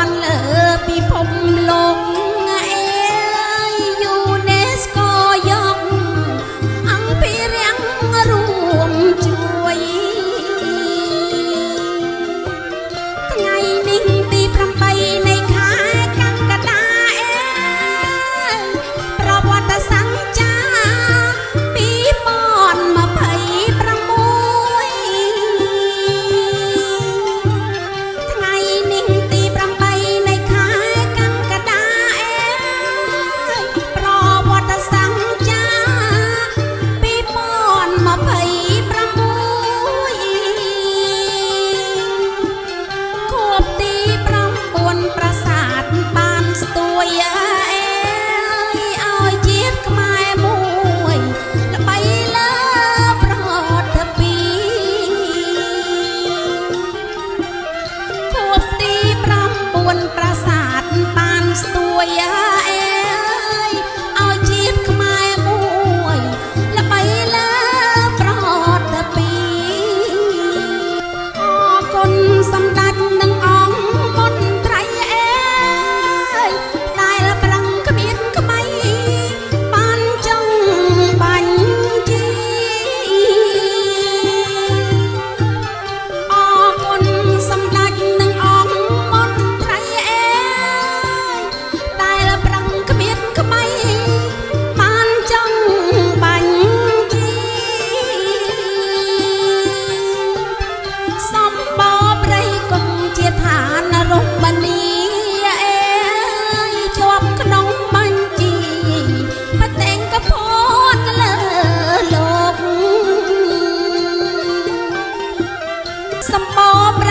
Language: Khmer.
ន់លើពិភពលោកយូណេស្កូយកអង្គភិរាំងរួមជួយថ្ងៃនេះទី8នៃខែកក្កដាប្រវត្តិសង្ចាប្រាសាទបានស្ទួយឲ្យជាតិខ្មែរមួយល្បីលើប្រតពីអរគុណសម្ដេចនិងអង្គមន្ត្រីដែលប្រឹងគ្មានក្បៃបានចង់បាញ់ជីអរគុណសម្ដេចនិងអង្គសម្ប